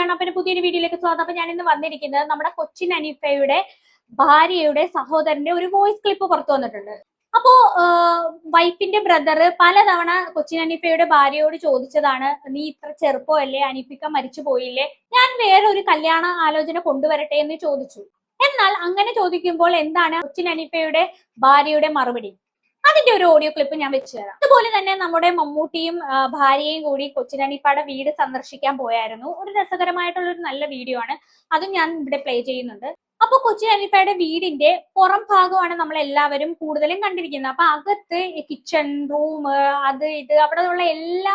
ആണ്. അപ്പൊ പുതിയൊരു വീഡിയോയിലേക്ക് സ്വാഗതം. അപ്പൊ ഞാൻ ഇന്ന് വന്നിരിക്കുന്നത് നമ്മുടെ കൊച്ചിൻ അനീഫയുടെ ഭാര്യയുടെ സഹോദരന്റെ ഒരു വോയിസ് ക്ലിപ്പ് പുറത്തു വന്നിട്ടുണ്ട്. അപ്പോ വൈഫിന്റെ ബ്രദർ പലതവണ കൊച്ചിൻ അനീഫയുടെ ഭാര്യയോട് ചോദിച്ചതാണ്, നീ ഇത്ര ചെറുപ്പമല്ലേ, അനീഫിക്ക മരിച്ചു പോയില്ലേ, ഞാൻ വേറെ ഒരു കല്യാണ ആലോചന കൊണ്ടുവരട്ടെ എന്ന് ചോദിച്ചു. എന്നാൽ അങ്ങനെ ചോദിക്കുമ്പോൾ എന്താണ് കൊച്ചിൻ അനീഫയുടെ ഭാര്യയുടെ മറുപടി? അതിന്റെ ഒരു ഓഡിയോ ക്ലിപ്പ് ഞാൻ വെച്ചു തരാം. അതുപോലെ തന്നെ നമ്മുടെ മമ്മൂട്ടിയും ഭാര്യയും കൂടി കൊച്ചിൻ അനീഫയുടെ വീട് സന്ദർശിക്കാൻ പോയായിരുന്നു. ഒരു രസകരമായിട്ടുള്ള ഒരു നല്ല വീഡിയോ ആണ്, അതും ഞാൻ ഇവിടെ പ്ലേ ചെയ്യുന്നുണ്ട്. അപ്പൊ കൊച്ചിൻ അനീഫയുടെ വീടിന്റെ പുറം ഭാഗമാണ് നമ്മൾ എല്ലാവരും കൂടുതലും കണ്ടിരിക്കുന്നത്. അപ്പൊ അകത്ത് കിച്ചൺ റൂം അത് ഇത് അവിടെയുള്ള എല്ലാ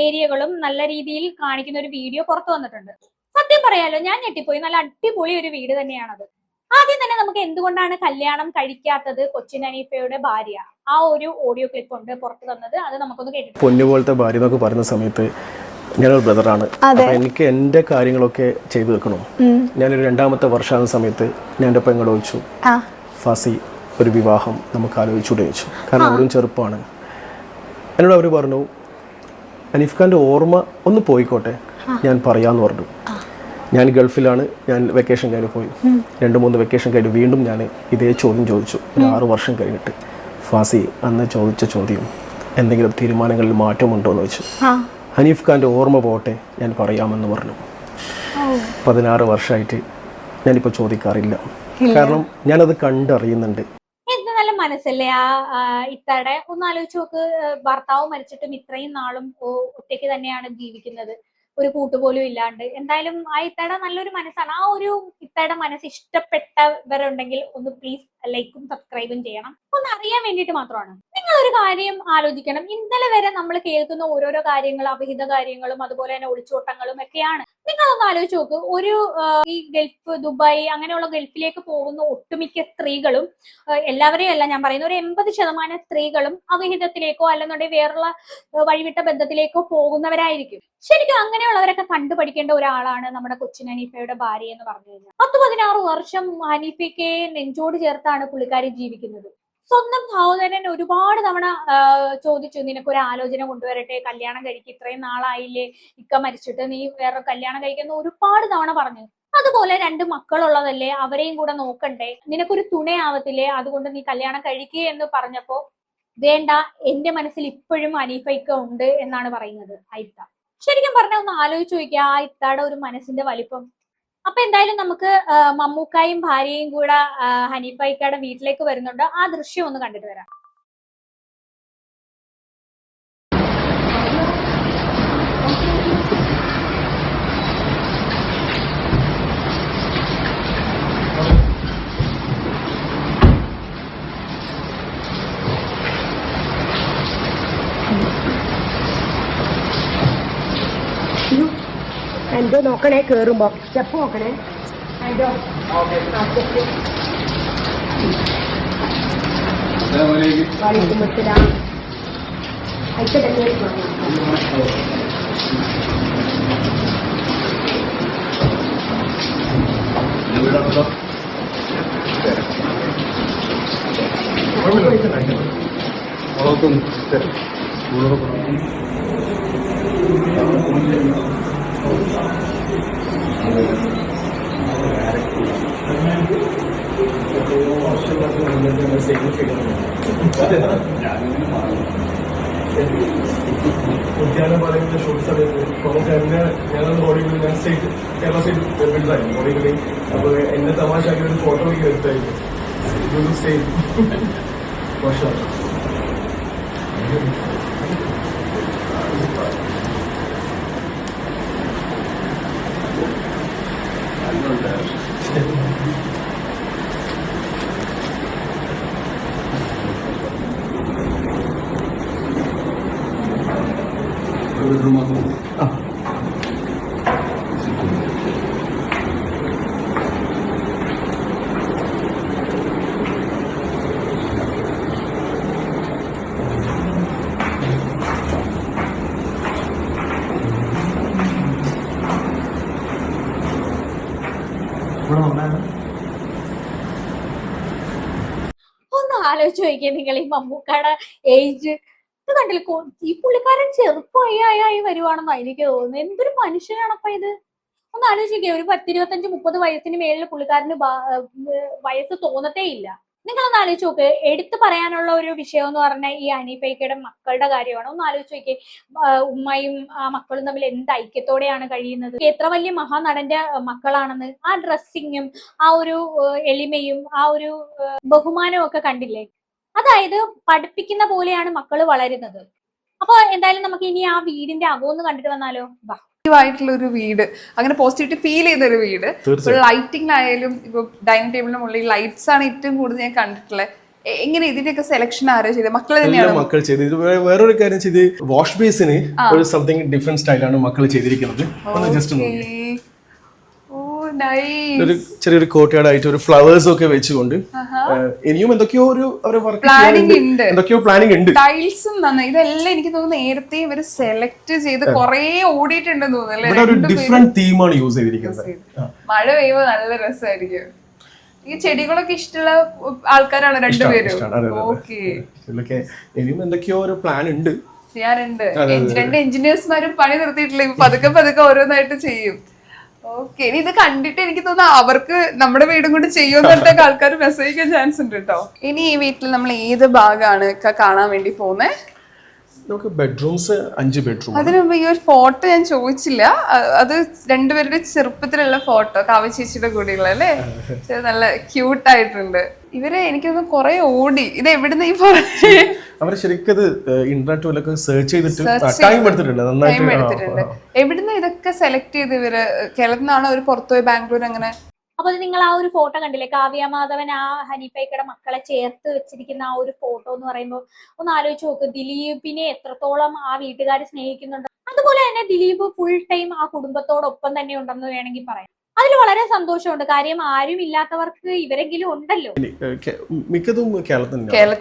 ഏരിയകളും നല്ല രീതിയിൽ കാണിക്കുന്ന ഒരു വീഡിയോ പുറത്തു വന്നിട്ടുണ്ട്. സത്യം പറയാലോ, ഞാൻ ഞെട്ടിപ്പോയി. നല്ല അടിപൊളി ഒരു വീട് തന്നെയാണത്. ആദ്യം തന്നെ നമുക്ക് എന്തുകൊണ്ടാണ് കല്യാണം കഴിക്കാത്തത് കൊച്ചിൻ അനീഫയുടെ ഭാര്യ, ആ ഒരു ഓഡിയോ ക്ലിപ്പ് ഉണ്ട് പുറത്തു തന്നത്, അത് നമുക്കൊന്ന് കേട്ടിട്ട്. പൊന്നു പോലത്തെ ഭാര്യ എന്നൊക്കെ പറയുന്ന സമയത്ത് ഞാനൊരു ബ്രദറാണ്. എനിക്ക് എൻ്റെ കാര്യങ്ങളൊക്കെ ചെയ്തു വെക്കണം. ഞാനൊരു 2ാമത്തെ വർഷമാകുന്ന സമയത്ത് ഞാൻ എൻ്റെ പെങ്ങളോട് ചോദിച്ചു, ഫാസി ഒരു വിവാഹം നമുക്ക് ആലോചിച്ചുകൂടെ ചോദിച്ചു. കാരണം അവരും ചെറുപ്പമാണ്. എന്നോട് അവർ പറഞ്ഞു, അനീഫ് ഖാൻ്റെ ഓർമ്മ ഒന്ന് പോയിക്കോട്ടെ, ഞാൻ പറയാമെന്ന് പറഞ്ഞു. ഞാൻ ഗൾഫിലാണ്, ഞാൻ വെക്കേഷൻ കഴിഞ്ഞ് പോയി. 2-3 വെക്കേഷൻ കഴിഞ്ഞ് വീണ്ടും ഞാൻ ഇതേ ചോദ്യം ചോദിച്ചു. ഒരു 6 വർഷം കഴിഞ്ഞിട്ട്, ഫാസി അന്ന് ചോദിച്ച ചോദ്യം എന്തെങ്കിലും തീരുമാനങ്ങളിൽ മാറ്റമുണ്ടോ എന്ന് ചോദിച്ചു. ഹനീഫ് ഖാൻ്റെ ഓർമ്മ പോട്ടെ, ഞാൻ പറയാമെന്ന് പറഞ്ഞു. 16 വർഷമായിട്ട് ഞാനിപ്പോൾ ചോദിക്കാറില്ല, കാരണം ഞാനത് കണ്ടറിയുന്നുണ്ട്. എന്ത് നല്ല മനസ്സല്ലേ ആ ഇത്തടെ. ഒന്ന് ആലോചിച്ച് നോക്ക്, ഭർത്താവ് മരിച്ചിട്ടും ഇത്രയും നാളും ഒറ്റയ്ക്ക് തന്നെയാണ് ജീവിക്കുന്നത്, ഒരു കൂട്ടുപോലും ഇല്ലാണ്ട്. എന്തായാലും ആ ഇത്തയുടെ നല്ലൊരു മനസ്സാണ്. ആ ഒരു ഇത്തയുടെ മനസ്സ് ഇഷ്ടപ്പെട്ടവരുണ്ടെങ്കിൽ ഒന്ന് പ്ലീസ് ലൈക്കും സബ്സ്ക്രൈബും ചെയ്യണം. ഒന്ന് അറിയാൻ വേണ്ടിയിട്ട് മാത്രമാണ്. നിങ്ങളൊരു കാര്യം ആലോചിക്കണം, ഇന്നലെ വരെ നമ്മൾ കേൾക്കുന്ന ഓരോരോ കാര്യങ്ങൾ അവിഹിത കാര്യങ്ങളും അതുപോലെ തന്നെ ഒളിച്ചോട്ടങ്ങളും ഒക്കെയാണ്. നിങ്ങളൊന്ന് ആലോചിച്ച് നോക്ക്, ഒരു ഈ ഗൾഫ് ദുബായ് അങ്ങനെയുള്ള ഗൾഫിലേക്ക് പോകുന്ന ഒട്ടുമിക്ക സ്ത്രീകളും, എല്ലാവരെയും അല്ല ഞാൻ പറയുന്ന, ഒരു 80% സ്ത്രീകളും അവിഹിതത്തിലേക്കോ അല്ലെന്നുണ്ടെങ്കിൽ വേറുള്ള വഴിവിട്ട ബന്ധത്തിലേക്കോ പോകുന്നവരായിരിക്കും. ശരിക്കും അങ്ങനെയുള്ളവരൊക്കെ കണ്ടുപഠിക്കേണ്ട ഒരാളാണ് നമ്മുടെ കൊച്ചിൻ അനീഫയുടെ ഭാര്യ എന്ന് പറഞ്ഞു കഴിഞ്ഞാൽ. 10-16 വർഷം അനീഫയ്ക്ക് നെഞ്ചോട് ചേർത്താണ് പുള്ളിക്കാരി ജീവിക്കുന്നത്. സ്വന്തം സഹോദരൻ ഒരുപാട് തവണ ചോദിച്ചു, നിനക്കൊരു ആലോചന കൊണ്ടുവരട്ടെ, കല്യാണം കഴിക്കും, ഇത്രയും നാളായില്ലേ ഇക്ക മരിച്ചിട്ട്, നീ വേറെ കല്യാണം കഴിക്കുന്ന ഒരുപാട് തവണ പറഞ്ഞു. അതുപോലെ 2 മക്കളുള്ളതല്ലേ, അവരെയും കൂടെ നോക്കണ്ടേ, നിനക്കൊരു തുണയാവത്തില്ലേ, അതുകൊണ്ട് നീ കല്യാണം കഴിക്കുക എന്ന് പറഞ്ഞപ്പോ വേണ്ട, എന്റെ മനസ്സിൽ ഇപ്പോഴും അനീഫ ഇക്ക ഉണ്ട് എന്നാണ് പറയുന്നത് ഐത്ത. ശരിക്കും പറഞ്ഞാൽ ഒന്ന് ആലോചിച്ച് നോക്കിയാ ആ ഇത്താടെ ഒരു മനസ്സിന്റെ വലിപ്പം. അപ്പൊ എന്തായാലും നമുക്ക് മമ്മൂക്കായും ഭാര്യയും കൂടെ ഹനീഫ ഇക്കയുടെ വീട്ടിലേക്ക് വരുന്നുണ്ട്. ആ ദൃശ്യം ഒന്ന് കണ്ടിട്ട് വരാം. എന്തോ നോക്കണേ, കേറുമ്പോ സ്റ്റെപ്പ് നോക്കണേ. ഉദ്യാനപാലയുടെ ഷൂട്ട് സമയത്ത് നമുക്ക് എന്നെ ഞങ്ങളുടെ ബോഡി ഞാൻ സ്റ്റേറ്റ് കേരള സ്റ്റേറ്റ് ബിൽഡായിരുന്നു ബോഡി ബിൽഡിംഗ്. അപ്പോൾ എന്നെ തമാശാക്കി ഒരു ഫോട്ടോ ഒക്കെ എടുത്തായിരുന്നു. ഒന്ന് ആലോചിച്ച് നോക്കിയാൽ നിങ്ങൾ ഈ മമ്മൂക്കയുടെ ഏജ് ഇത് കണ്ടില്ല. ഈ പുള്ളിക്കാരൻ ചെറുപ്പമായി വരുവാണെന്നോ എനിക്ക് തോന്നുന്നു. എന്തൊരു മനുഷ്യനാണപ്പ ഇത്. ഒന്ന് ആലോചിക്കുക, ഒരു 10-25-30 വയസ്സിന് മേളിൽ പുള്ളിക്കാരന് വയസ്സ് തോന്നത്തേ ഇല്ല. നിങ്ങളൊന്ന് ആലോചിച്ച് നോക്ക്. എടുത്തു പറയാനുള്ള ഒരു വിഷയം എന്ന് പറഞ്ഞാൽ ഈ ഹനീഫയ്ക്കയുടെ മക്കളുടെ കാര്യമാണ്. ഒന്ന് ആലോചിച്ച് നോക്കി, ഉമ്മയും ആ മക്കളും തമ്മിൽ എന്ത് ഐക്യത്തോടെയാണ് കഴിയുന്നത്. എത്ര വലിയ മഹാനടന്റെ മക്കളാണെന്ന്. ആ ഡ്രസ്സിങ്ങും ആ ഒരു എളിമയും ആ ഒരു ബഹുമാനവും ഒക്കെ കണ്ടില്ലേ? അതായത് പഠിപ്പിക്കുന്ന പോലെയാണ് മക്കള് വളരുന്നത്. അപ്പൊ എന്തായാലും നമുക്ക് ഇനി ആ വീടിന്റെ അകമൊന്ന് കണ്ടിട്ട് വന്നാലോ? വാ. ആയിട്ടുള്ള ഒരു വീട്, അങ്ങനെ പോസിറ്റിവിറ്റി ഫീൽ ചെയ്ത ഒരു വീട്. ലൈറ്റിംഗിലായാലും ഇപ്പൊ ഡൈനിങ് ടേബിളിന് മുകളിൽ ലൈറ്റ്സ് ആണ് ഏറ്റവും കൂടുതൽ ഞാൻ കണ്ടിട്ടുള്ളത്. എങ്ങനെ ഇതിന്റെയൊക്കെ സെലക്ഷൻ ആരാ ചെയ്തത്? മക്കൾ തന്നെയാണ് മക്കൾ ചെയ്ത്. വേറൊരു കാര്യം ചെയ്ത്, വാഷ് ബേസിന് ഒരു സംതിങ് ഡിഫറെന്റ് സ്റ്റൈലാണ് മക്കൾ ചെയ്തിരിക്കുന്നത്. ജസ്റ്റ് ഒരു ചെറിയൊരു കോട്ടയാട് ആയിട്ട് ഒരു ഫ്ലവേഴ്സ് ഒക്കെ വെച്ചുകൊണ്ട് ഇനിയും എന്തൊക്കെയോ ഒരു എന്തൊക്കെയോ പ്ലാനിങ് ഉണ്ട്. ടൈൽസും നന്നായി. ഇതെല്ലാം എനിക്ക് തോന്നുന്നു നേരത്തെ ഇവര് സെലക്ട് ചെയ്ത് കൊറേ ഓടിയിട്ടുണ്ടെന്ന് തോന്നുന്നു. ഒരു ഡിഫറെന്റ് തീമാണ് യൂസ് ചെയ്തിരിക്കുന്നത്. മഴ പെയ്യുമ്പോ നല്ല രസമായിരിക്കും. ഈ ചെടികളൊക്കെ ഇഷ്ടമുള്ള ആൾക്കാരാണ് രണ്ടുപേരും. ഇനിയും എന്തൊക്കെയോ ഒരു പ്ലാൻ ഉണ്ട്, ചെയ്യാറുണ്ട്. 2 എഞ്ചിനീയേഴ്സ്മാരും പണി നിർത്തിയിട്ടില്ല. പതുക്കെ പതുക്കെ ഓരോന്നായിട്ട് ചെയ്യും. ഓക്കെ, ഇനി ഇത് കണ്ടിട്ട് എനിക്ക് തോന്നുന്നു അവർക്ക് നമ്മുടെ വീടും കൊണ്ട് ചെയ്യുമെന്ന് പറഞ്ഞിട്ടൊക്കെ ആൾക്കാർ മെസ്സേജ് ചെയ്യാൻ ചാൻസ് ഉണ്ട് കേട്ടോ. ഇനി ഈ വീട്ടിൽ നമ്മൾ ഏത് ഭാഗമാണ് കാണാൻ വേണ്ടി പോകുന്നത്? നമുക്ക് ബെഡ്റൂംസ് 5 ബെഡ്റൂം. അതിന് മുമ്പ് ഈ ഒരു ഫോട്ടോ ഞാൻ ചോദിച്ചില്ല. അത് രണ്ടുപേരുടെ ചെറുപ്പത്തിലുള്ള ഫോട്ടോ, കാവ്യ ചേച്ചിയുടെ കൂടെയുള്ള അല്ലേ? നല്ല ക്യൂട്ട് ആയിട്ടുണ്ട്. ഇവരെ എനിക്കൊന്ന് കൊറേ ഓടി. ഇത് എവിടുന്ന് ഈ അവര് ശരിക്കും ഇന്റർനെറ്റ് സെർച്ച് ചെയ്തിട്ട് ടൈം എടുത്തിട്ടുണ്ട്. എവിടുന്ന് ഇതൊക്കെ സെലക്ട് ചെയ്ത് ഇവര്? കേരളത്തിൽ നിന്നാണോ ഒരു പുറത്തുപോയി ബാംഗ്ലൂർ അങ്ങനെ? അപ്പൊ നിങ്ങൾ ആ ഒരു ഫോട്ടോ കണ്ടില്ലേ, കാവ്യ മാധവൻ ആ ഹനീഫയ്ക്കയുടെ മക്കളെ ചേർത്ത് വെച്ചിരിക്കുന്ന ആ ഒരു ഫോട്ടോ എന്ന് പറയുമ്പോൾ ഒന്ന് ആലോചിച്ച് നോക്ക്. ദിലീപിനെ എത്രത്തോളം ആ വീട്ടുകാർ സ്നേഹിക്കുന്നുണ്ട്. അതുപോലെ തന്നെ ദിലീപ് ഫുൾ ടൈം ആ കുടുംബത്തോടൊപ്പം തന്നെ ഉണ്ടെന്ന് വേണമെങ്കിൽ പറയാം. അതിൽ വളരെ സന്തോഷമുണ്ട്. കാര്യം ആരും ഇല്ലാത്തവർക്ക് ഇവരെങ്കിലും ഉണ്ടല്ലോ. മിക്കതും കേരളത്തിൽ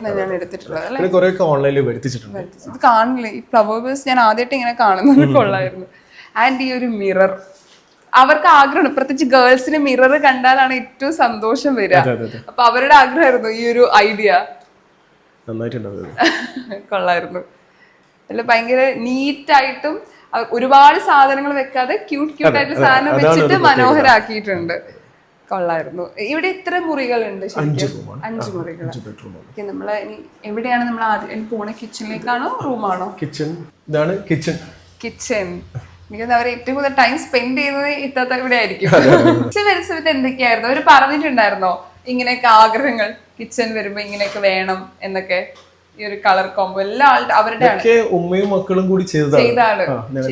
തന്നെയാണ് എടുത്തിട്ടുള്ളത്. ഓൺലൈനിൽ വരുത്തിച്ചിട്ടുണ്ട്. ഇത് കാണില്ല. ഈ ഫ്ലവേഴ്സ് ഞാൻ ആദ്യമായിട്ട് ഇങ്ങനെ കാണുന്നത് കൊള്ളായിരുന്നു. ആൻഡ് ഈ ഒരു മിറർ, അവർക്ക് ആഗ്രഹമാണ്, പ്രത്യേകിച്ച് ഗേൾസിന് മിറർ കണ്ടാലാണ് ഏറ്റവും സന്തോഷം വരിക. അപ്പൊ അവരുടെ ആഗ്രഹമായിരുന്നു ഈ ഒരു ഐഡിയ. കൊള്ളായിരുന്നു. അല്ല, ഭയങ്കര നീറ്റായിട്ടും ഒരുപാട് സാധനങ്ങൾ വെക്കാതെ ക്യൂട്ട് ആയിട്ട് സാധനം വെച്ചിട്ട് മനോഹരാക്കിയിട്ടുണ്ട്. കൊള്ളായിരുന്നു. ഇവിടെ ഇത്ര മുറികളുണ്ട്? 5 മുറികൾ. നമ്മള് ഇനി എവിടെയാണ് നമ്മൾ ആദ്യം പോണ? കിച്ചണിലേക്കാണോ റൂമാണോ? കിച്ചൺ. ഇതാണ് കിച്ചൺ. എനിക്ക് അവർ ഏറ്റവും കൂടുതൽ ടൈം സ്പെൻഡ് ചെയ്യുന്നത് ഇത്തത്തെ ഇവിടെ ആയിരിക്കും. കിച്ചൺ വരുന്ന സമയത്ത് എന്തൊക്കെയായിരുന്നു അവർ പറഞ്ഞിട്ടുണ്ടായിരുന്നോ ഇങ്ങനെയൊക്കെ ആഗ്രഹങ്ങൾ? കിച്ചൺ വരുമ്പോ ഇങ്ങനെയൊക്കെ വേണം എന്നൊക്കെ, ഈ ഒരു കളർ കോംബോ എല്ലാം അവരുടെ ഉമ്മയും മക്കളും കൂടി ചെയ്തതാണ്.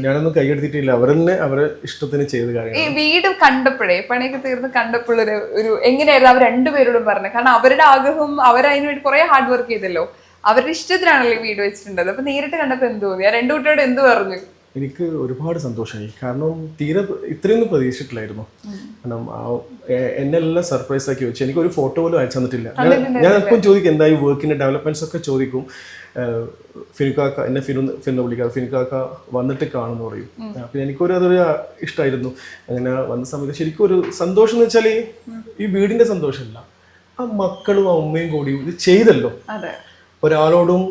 ഞാനൊന്നും കൈയെടുത്തിട്ടില്ല, അവരെന്നെ അവരെ ഇഷ്ടത്തിന് ചെയ്ത കാര്യം. ഈ വീട് കണ്ടപ്പോഴേ, പണിയൊക്കെ തീർന്ന് കണ്ടപ്പോഴൊരു എങ്ങനെയായിരുന്നു അവർ രണ്ടുപേരോടും പറഞ്ഞത്? കാരണം അവരുടെ ആഗ്രഹം, അവരതിനു വേണ്ടി കുറെ ഹാർഡ് വർക്ക് ചെയ്തല്ലോ. അവരുടെ ഇഷ്ടത്തിനാണല്ലോ ഈ വീട് വെച്ചിട്ടുണ്ടത്. അപ്പൊ നേരിട്ട് കണ്ടപ്പോ എന്ത് തോന്നി? ആ 2 കുട്ടിയോട് എന്ത് പറഞ്ഞു? എനിക്ക് ഒരുപാട് സന്തോഷമായി. കാരണം തീരെ ഇത്രയൊന്നും പ്രതീക്ഷിച്ചിട്ടില്ലായിരുന്നു. കാരണം എന്നെല്ലാം സർപ്രൈസ് ആക്കി വെച്ചു. എനിക്ക് ഒരു ഫോട്ടോ പോലും അയച്ചു തന്നിട്ടില്ല. ഞാൻ എപ്പം ചോദിക്കും എന്തായി വർക്കിന്റെ ഡെവലപ്മെന്റ്സ് ഒക്കെ ചോദിക്കും. ഫിനുക്കാക്ക എന്നെ ഫിന്നു വിളിക്കാതെ ഫിനുക്കാക്ക വന്നിട്ട് കാണുമെന്ന് പറയും. പിന്നെ അതൊരു ഇഷ്ടമായിരുന്നു. അങ്ങനെ വന്ന സമയത്ത് ശരിക്കും ഒരു സന്തോഷം എന്ന് വെച്ചാൽ ഈ വീടിന്റെ സന്തോഷമല്ല, ആ മക്കളും ആ ഉമ്മയും കൂടി ഇത് ചെയ്തല്ലോ. ഒരാളോടും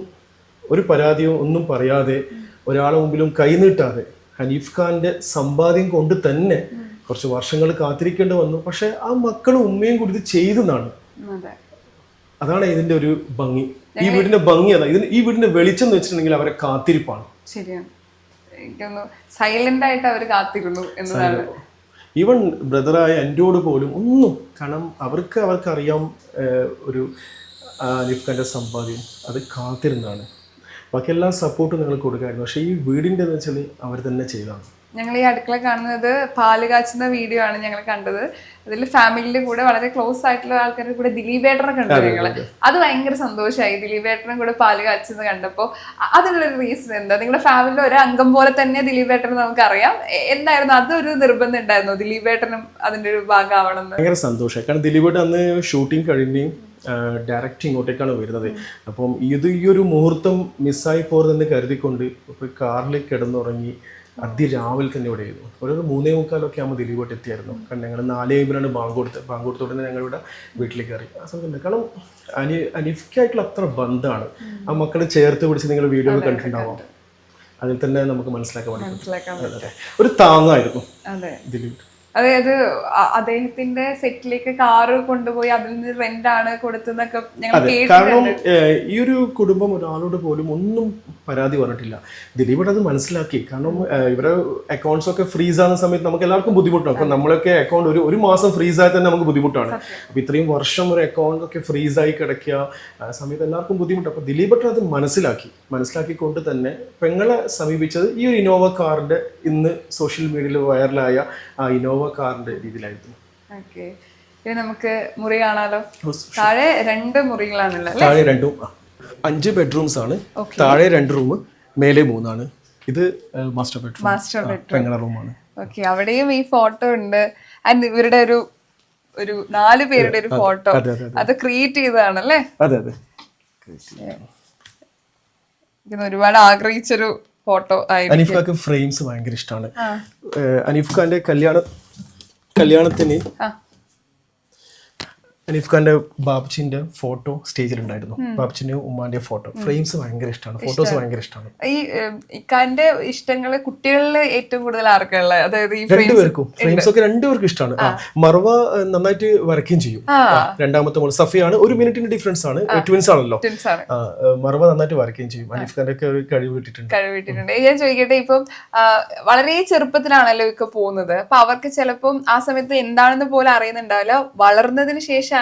ഒരു പരാതിയോ ഒന്നും പറയാതെ, ഒരാളെ മുമ്പിലും കൈനീട്ടാതെ, ഹനീഫ് ഖാന്റെ സമ്പാദ്യം കൊണ്ട് തന്നെ കുറച്ച് വർഷങ്ങൾ കാത്തിരിക്കേണ്ടി വന്നു. പക്ഷെ ആ മക്കളും ഉമ്മയും കൂടി ഇത് ചെയ്തെന്നാണ്. അതാണ് ഇതിന്റെ ഒരു ഭംഗി. ഈ വീടിന്റെ ഭംഗി അതാണ്. ഈ വീടിന്റെ വെളിച്ചം എന്ന് വെച്ചിട്ടുണ്ടെങ്കിൽ അവരെ കാത്തിരിപ്പാണ്. ശരിയാണ്. സൈലന്റ് ആയിട്ട് അവർ കാത്തിരുന്നു എന്നതാണ്. ഈവൻ ബ്രദറായ എന്നോട് പോലും ഒന്നും, കാരണം അവർക്കറിയാം ഒരു ഹനീഫ് ഖാന്റെ സമ്പാദ്യം അത് കാത്തിരുന്നാണ്. ബാക്കി എല്ലാ സപ്പോർട്ടും നിങ്ങൾ കൊടുക്കായിരുന്നു. പക്ഷേ ഈ വീടിൻ്റെ എന്ന് വെച്ചാൽ അവർ തന്നെ ചെയ്തതാണ്. ഞങ്ങൾ ഈ അടുക്കള കാണുന്നത് പാല് കാച്ചുന്ന വീഡിയോ ആണ് ഞങ്ങൾ കണ്ടത്. അതിൽ ഫാമിലിയുടെ കൂടെ വളരെ ക്ലോസ് ആയിട്ടുള്ള ആൾക്കാരുടെ കൂടെ ദിലീപേട്ടനെ കണ്ടു ഞങ്ങള്. അത് ഭയങ്കര സന്തോഷമായി. ദിലീപേട്ടനും കൂടെ പാല് കാച്ചുന്നത് കണ്ടപ്പോൾ അതിനുള്ളൊരു റീസൺ എന്താ? നിങ്ങളുടെ ഫാമിലിയിലെ ഒരു അംഗം പോലെ തന്നെ ദിലീപേട്ടനെ നമുക്കറിയാം. എന്തായിരുന്നു അതൊരു നിർബന്ധം ഉണ്ടായിരുന്നു ദിലീപേട്ടനും അതിന്റെ ഒരു ഭാഗമാവണം എന്ന്? ഭയങ്കര സന്തോഷമായി. കാരണം ദിലീപേട്ടൻ അന്ന് ഷൂട്ടിങ് കഴിഞ്ഞ് ഡയറക്റ്റ് ഇങ്ങോട്ടേക്കാണ് വരുന്നത്. അപ്പം ഈ ഒരു മുഹൂർത്തം മിസ്സായി പോകരുതെന്ന് കരുതിക്കൊണ്ട് ഇപ്പോൾ കാറിൽ കിടന്നുറങ്ങി അതിരാവിലെ തന്നെ ഇവിടെ ആയിരുന്നു. ഒരു 3:45 ആകുമ്പോൾ ദിലീപേട്ട് എത്തിയായിരുന്നു. കാരണം ഞങ്ങൾ 4:50 ബാങ്ക് ഞങ്ങളിവിടെ വീട്ടിലേക്ക് കയറി. ആ സമയത്ത് കാരണം അനീഫിക്കായിട്ടുള്ള അത്ര ബന്ധമാണ്. ആ മക്കളെ ചേർത്ത് പിടിച്ച് നിങ്ങൾ വീഡിയോ കണ്ടിട്ടുണ്ടാവാം. അതിൽ തന്നെ നമുക്ക് മനസ്സിലാക്കാൻ പറ്റും. ഒരു താങ്ങായിരുന്നു ദിലീപ്. അതായത് അദ്ദേഹത്തിന്റെ സെറ്റിലേക്ക് കാറ് കൊണ്ടുപോയി അതിൽ നിന്ന് റെന്റ് ആണ് കൊടുത്തെന്നൊക്കെ ഞങ്ങൾ അതെ, കാരണം കേട്ടിട്ടുണ്ട്. ഈ ഒരു കുടുംബം ഒരാളോട് പോലും ഒന്നും പരാതി പറഞ്ഞിട്ടില്ല. ദിലീപ് അത് മനസ്സിലാക്കി. കാരണം ഇവരെ അക്കൗണ്ട്സ് ഒക്കെ ഫ്രീസ് ആകുന്ന സമയത്ത് നമുക്ക് എല്ലാവർക്കും ബുദ്ധിമുട്ടാണ്. അപ്പൊ നമ്മളൊക്കെ അക്കൗണ്ട് ഒരു മാസം ഫ്രീസ് ആയി തന്നെ നമുക്ക് ബുദ്ധിമുട്ടാണ്. അപ്പൊ ഇത്രയും വർഷം ഒരു അക്കൗണ്ട് ഒക്കെ ഫ്രീസ് ആയി കിടക്കുക ആ സമയത്ത് എല്ലാവർക്കും ബുദ്ധിമുട്ട്. അപ്പൊ ദിലീപ് അത് മനസ്സിലാക്കിക്കൊണ്ട് തന്നെ പെങ്ങളെ സമീപിച്ചത് ഈ ഒരു ഇന്നോവ കാറിന്റെ ഇന്ന് സോഷ്യൽ മീഡിയയിൽ വൈറലായ ആ ഇന്നോവ കാറിന്റെ രീതിയിലായിരുന്നു. ഓക്കെ, ഇനി നമുക്ക് മുറി കാണാലോ. താഴെ 2 മുറികളാണല്ലോ. താഴെ 5 ബെഡ്റൂംസ് ആണ്. താഴെ 2 റൂം, മേലെ 3 ആണ്. ഇത് മാസ്റ്റർ ബെഡ്റൂം, പെങ്ങളെ റൂമാണ്. ഓക്കെ, അവിടെയും ഈ ഫോട്ടോ ഉണ്ട്. ആൻഡ് ഇവരുടെ ഒരു 4 പേരുടെ ഒരു ഫോട്ടോ അത് ക്രിയേറ്റ് ചെയ്തതാണല്ലേ? അതെ അതെ, ഒരുപാട് ആഗ്രഹിച്ചൊരു ഫോട്ടോ ആയിരുന്നു. അനീഫ് ഖാക്ക് ഫ്രെയിംസ് ഭയങ്കര ഇഷ്ടമാണ്. അനീഫ് ഖാന്റെ കല്യാണത്തിന് അനീഫ് ഖാന്റെ ബാബുച്ചിന്റെ ഫോട്ടോ സ്റ്റേജിലുണ്ടായിരുന്നു. ബാബുച്ചിന്റെ ഉമ്മാന്റെ ഫോട്ടോ ഫ്രെയിംസ് ഭയങ്കര ഇഷ്ടമാണ്. ഫോട്ടോസ് ഭയങ്കര ഇഷ്ടമാണ്. ഈ ഇക്കാന്റെ ഇഷ്ടങ്ങള് കുട്ടികളിൽ ഏറ്റവും കൂടുതൽ ആർക്കുള്ള, അതായത് ഈ രണ്ടുപേർക്കും ഫ്രെയിംസ് ഒക്കെ രണ്ടുപേർക്കും ഇഷ്ടമാണ്. മറവ നന്നായിട്ട് വരയ്ക്കുകയും ചെയ്യും. രണ്ടാമത്തെ മോൾ സഫിയാണ്. 1 മിനിറ്റിന്റെ ഡിഫറൻസ് ആണ്, ട്വിൻസ് ആണല്ലോ. മറവ നന്നായിട്ട് വരയ്ക്കുകയും ചെയ്യും. അനീഫ് ഖാന്റെ ഒക്കെ ഒരു കഴിവ് കിട്ടിയിട്ടുണ്ട്. ഞാൻ ചോദിക്കട്ടെ, ഇപ്പം വളരെ ചെറുപ്പത്തിലാണല്ലോ ഒക്കെ പോകുന്നത്. അപ്പൊ അവർക്ക് ചിലപ്പം ആ സമയത്ത് എന്താണെന്ന് പോലും അറിയുന്നുണ്ടാവില്ല. വളർന്നതിന് ശേഷം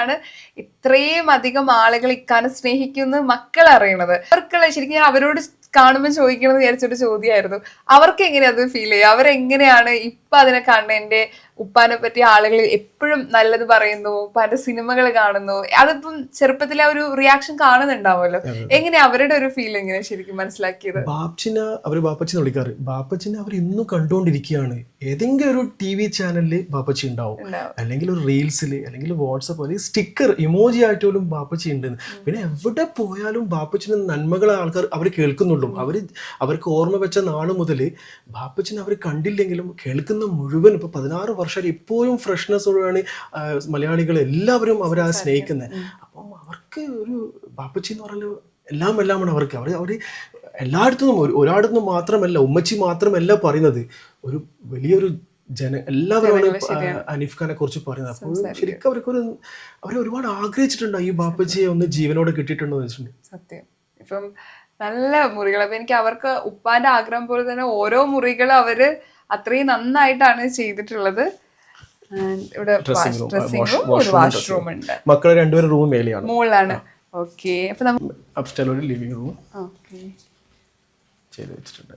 ഇത്രയും അധികം ആളുകൾ ഇക്കാനെ സ്നേഹിക്കുന്ന മക്കൾ അറിയണത്. അവർക്കുള്ള ശരിക്കും ഞാൻ അവരോട് കാണുമ്പോൾ ചോദിക്കണമെന്ന് വിചാരിച്ചൊരു ചോദ്യമായിരുന്നു. അവർക്ക് എങ്ങനെയാ അത് ഫീൽ ചെയ്യുക? അവരെങ്ങനെയാണ് ഇപ്പൊ അതിനെ കാണുന്നത്? എന്റെ ഉപ്പാനെ പറ്റി ആളുകൾ എപ്പോഴും നല്ലത് പറയുന്നു, ഉപ്പാന്റെ സിനിമകൾ കാണുന്നു. അതിപ്പം ചെറുപ്പത്തിലെ ഒരു റിയാക്ഷൻ കാണുന്നുണ്ടാവുമല്ലോ. എങ്ങനെയാ അവരുടെ ഒരു ഫീൽ എങ്ങനെയാ ശരിക്കും മനസ്സിലാക്കിയത്? ബാപ്പച്ചിനെ വിളിക്കാറ്. ബാപ്പച്ചിനെ അവർ ഇന്നും കണ്ടുകൊണ്ടിരിക്കുകയാണ്. ഏതെങ്കിലും ഒരു TV ചാനലില് ബാപ്പച്ചി ഉണ്ടാവും, അല്ലെങ്കിൽ ഒരു റീൽസില്, അല്ലെങ്കിൽ വാട്സപ്പ്, അല്ലെങ്കിൽ സ്റ്റിക്കർ ഇമോജി ആയിട്ട് പോലും ബാപ്പച്ചി ഉണ്ട്. പിന്നെ എവിടെ പോയാലും ബാപ്പച്ചിന്റെ നന്മകളെ ആൾക്കാർ അവർ കേൾക്കുന്നുള്ളൂ. അവർക്ക് ഓർമ്മ വെച്ച നാള് മുതൽ ബാപ്പച്ചിനെ അവർ കണ്ടില്ലെങ്കിലും കേൾക്കുന്ന മുഴുവൻ ഇപ്പൊ 16 വർഷം ഇപ്പോഴും ഫ്രഷ്നെസ്സോടെയാണ് മലയാളികൾ എല്ലാവരും അവരെ സ്നേഹിക്കുന്നത്. അപ്പം അവർക്ക് ഒരു ബാപ്പച്ചി എന്ന് പറഞ്ഞാൽ എല്ലാമാണ് അവർക്ക്. അവര് എല്ലായിടത്തും ഒരാടത്തുനിന്നും മാത്രമല്ല, ഉമ്മച്ചി മാത്രമല്ല പറയുന്നത്, ഒരു വലിയൊരു എല്ലാവരും അനീഫ് ഖാനെ കുറിച്ച് പറയുന്നത്. അപ്പോൾ ശരിക്കും അവരെ ഒരുപാട് ആഗ്രഹിച്ചിട്ടുണ്ടോ ഈ ബാപ്പച്ചിയെ ഒന്ന് ജീവനോടെ കിട്ടിയിട്ടുണ്ടോ എന്ന് വെച്ചിട്ടുണ്ട്. സത്യം. ഇപ്പം നല്ല മുറികൾ. അപ്പൊ എനിക്ക് അവർക്ക് ഉപ്പാന്റെ ആഗ്രഹം പോലെ തന്നെ ഓരോ മുറികളും അവര് അത്രയും നന്നായിട്ടാണ് ചെയ്തിട്ടുള്ളത്. ഇവിടെ വാഷ്റൂം ഉണ്ട്. മക്കളെ 2 റൂം മേലെയാണ്, മുകളിലാണ്. ഓക്കെ, അപ്പൊ അപ്സ്റ്റൈൽ ഒരു ലിവിംഗ് റൂം ചെയ്ത് വെച്ചിട്ടുണ്ട്.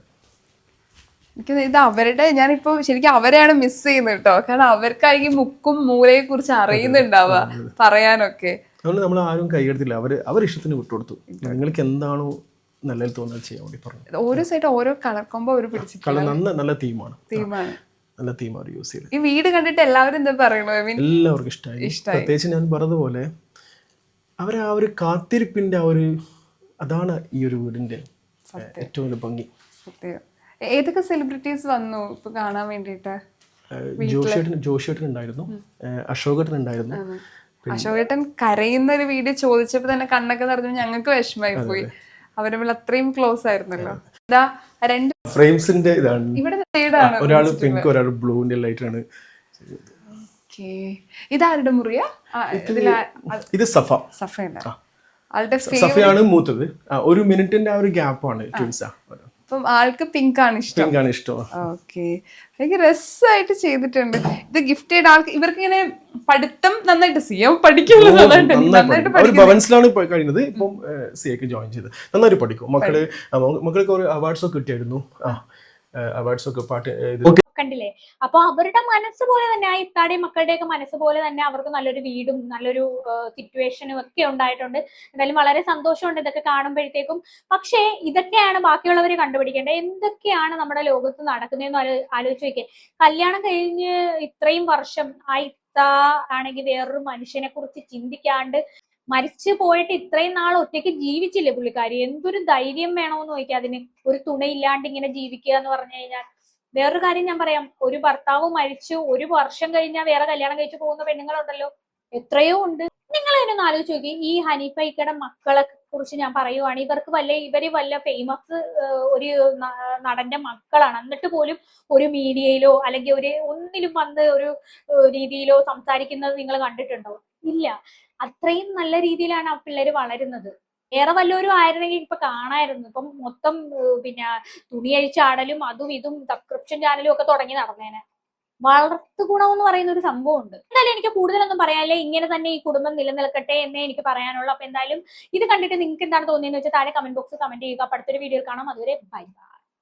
എനിക്ക് ഇത് അവരുടെ, ഞാനിപ്പോ ശരിക്കും അവരെയാണ് മിസ് ചെയ്യുന്നത് കേട്ടോ. കാരണം അവർക്കായിരിക്കും മുക്കും മൂലയെ കുറിച്ച് അറിയുന്നുണ്ടാവുക പറയാനൊക്കെ. അതുകൊണ്ട് നമ്മൾ ആരും കൈയെടുത്തില്ല. അവർ ഇഷ്ടത്തിന് വിട്ടുകൊടുത്തു. നിങ്ങൾക്ക് എന്താണോ നല്ലത് തോന്നുന്നത് ചെയ്യാൻ വേണ്ടി പറഞ്ഞു. ഓരോ സൈഡ് ഓരോ കളർ കോമ്പോ അവർ പിടിച്ചിട്ട് നല്ല തീമാണ്. നല്ല തീം അവർ യൂസ് ചെയ്ത്. ഈ വീട് കണ്ടിട്ട് എല്ലാവരും എന്താ പറയണോ? എല്ലാവർക്കും ഇഷ്ടമായി. പ്രത്യേകിച്ച് ഞാൻ പറഞ്ഞതുപോലെ അവരെ ആ ഒരു കാത്തിരിപ്പിന്റെ അതാണ് ഈ ഒരു വീടിന്റെ ഏറ്റവും വലിയ ഭംഗി. ഏതൊക്കെ സെലിബ്രിറ്റീസ് വന്നു ഇപ്പൊ കാണാൻ വേണ്ടിട്ട്? ജോഷേട്ടൻ ഉണ്ടായിരുന്നു, അശോകേട്ടൻ ഉണ്ടായിരുന്നു. അശോകേട്ടൻ കരയുന്ന ഒരു വീഡിയോ ചോദിച്ചപ്പോ തന്നെ കണ്ണൊക്കെ നിറഞ്ഞു. ഞങ്ങൾക്ക് വിഷമായി പോയി. അവരെ അത്രയും ക്ലോസ് ആയിരുന്നല്ലോ. ഇതാ 2 ഫ്രെയിംസിന്റെ ഇതാണ്. ഇവിടെ ഒരാൾ പിങ്ക്, ഒരാൾ ബ്ലൂവിന്റെ ലൈറ്റ് ആണ്. ഇതാരുടെ മുറിയാ? ഇത് സഫയാണ്. സഫയാണ് മൂത്തത്. 1 മിനിറ്റിന്റെ ആ ഒരു ഗ്യാപ്പാണ് ട്വിൻസാ. അപ്പം ആൾക്ക് പിങ്ക് ആണ് ഇഷ്ടം. ഓക്കെ, എനിക്ക് രസമായിട്ട് ചെയ്തിട്ടുണ്ട്. ഇത് ഗിഫ്റ്റ് ചെയ്ത ആൾക്ക് ഇവർക്ക് ഇങ്ങനെ പഠിത്തം നന്നായിട്ട് ചെയ്യാം, പഠിക്കുള്ളൂ നന്നായിട്ട് ഭവൻസിലാണ് കഴിയുന്നത്. ഇപ്പം സിയൊക്കെ ജോയിൻ ചെയ്ത് നന്നായിട്ട് പഠിക്കും. മക്കൾക്ക് ഒരു അവാർഡ്സ് ഒക്കെ കിട്ടിയായിരുന്നു. അവാർഡ്സ് ഒക്കെ പാട്ട് കണ്ടില്ലേ? അപ്പൊ അവരുടെ മനസ്സ് പോലെ തന്നെ ആ ഇത്താടെയും മക്കളുടെ ഒക്കെ മനസ്സ് പോലെ തന്നെ അവർക്ക് നല്ലൊരു വീടും നല്ലൊരു സിറ്റുവേഷനും ഒക്കെ ഉണ്ടായിട്ടുണ്ട്. എന്തായാലും വളരെ സന്തോഷമുണ്ട് ഇതൊക്കെ കാണുമ്പോഴത്തേക്കും. പക്ഷേ ഇതൊക്കെയാണ് ബാക്കിയുള്ളവർ കണ്ടുപിടിക്കേണ്ടത്. എന്തൊക്കെയാണ് നമ്മുടെ ലോകത്ത് നടക്കുന്നതെന്ന് ആലോചിച്ച് നോക്കിയേ. കല്യാണം കഴിഞ്ഞ് ഇത്രയും വർഷം ആ ഇത്ത ആണെങ്കിൽ വേറൊരു മനുഷ്യനെ കുറിച്ച് ചിന്തിക്കാണ്ട് മരിച്ചു പോയിട്ട് ഇത്രയും നാൾ ഒറ്റയ്ക്ക് ജീവിച്ചില്ലേ പുള്ളിക്കാരി. എന്തൊരു ധൈര്യം വേണമെന്ന് നോക്കിയാൽ അതിന്. ഒരു തുണയില്ലാണ്ട് ഇങ്ങനെ ജീവിക്കുക എന്ന് പറഞ്ഞു കഴിഞ്ഞാൽ. വേറൊരു കാര്യം ഞാൻ പറയാം, ഒരു ഭർത്താവ് മരിച്ചു 1 വർഷം കഴിഞ്ഞാൽ വേറെ കല്യാണം കഴിച്ചു പോകുന്ന പെണ്ണുങ്ങളുണ്ടല്ലോ, എത്രയോ ഉണ്ട്. നിങ്ങൾ അതിനൊന്ന് ആലോചിച്ച് നോക്കി. ഈ ഹനീഫ ഇക്കയുടെ മക്കളെ കുറിച്ച് ഞാൻ പറയുവാണ്, ഇവര് വല്ല ഫേമസ് ഒരു നടന്റെ മക്കളാണ്. എന്നിട്ട് പോലും ഒരു മീഡിയയിലോ അല്ലെങ്കിൽ ഒന്നിലും വന്ന് ഒരു രീതിയിലോ സംസാരിക്കുന്നത് നിങ്ങൾ കണ്ടിട്ടുണ്ടോ? ഇല്ല. അത്രയും നല്ല രീതിയിലാണ് ആ പിള്ളേര് വളരുന്നത്. വേറെ വല്ലവരും ആയിരുന്നെങ്കിൽ ഇപ്പൊ കാണായിരുന്നു. ഇപ്പം മൊത്തം പിന്നെ തുണി അഴിച്ചാടലും അതും ഇതും സബ്സ്ക്രിപ്ഷൻ ചാനലും ഒക്കെ തുടങ്ങി നടന്നേനെ. വളർത്തു ഗുണം എന്ന് പറയുന്ന ഒരു സംഭവം ഉണ്ട്. എന്തായാലും എനിക്ക് കൂടുതലൊന്നും പറയാനില്ല. ഇങ്ങനെ തന്നെ ഈ കുടുംബം നിലനിൽക്കട്ടെ എന്നേ എനിക്ക് പറയാനുള്ളൂ. അപ്പൊ എന്തായാലും ഇത് കണ്ടിട്ട് നിങ്ങൾക്ക് എന്താണ് തോന്നിയെന്ന് വെച്ചാൽ താഴെ കമന്റ് ബോക്സിൽ കമന്റ് ചെയ്യുക. അടുത്തൊരു വീഡിയോയിൽ കാണാം. അതുവരെ ബൈ ബൈ.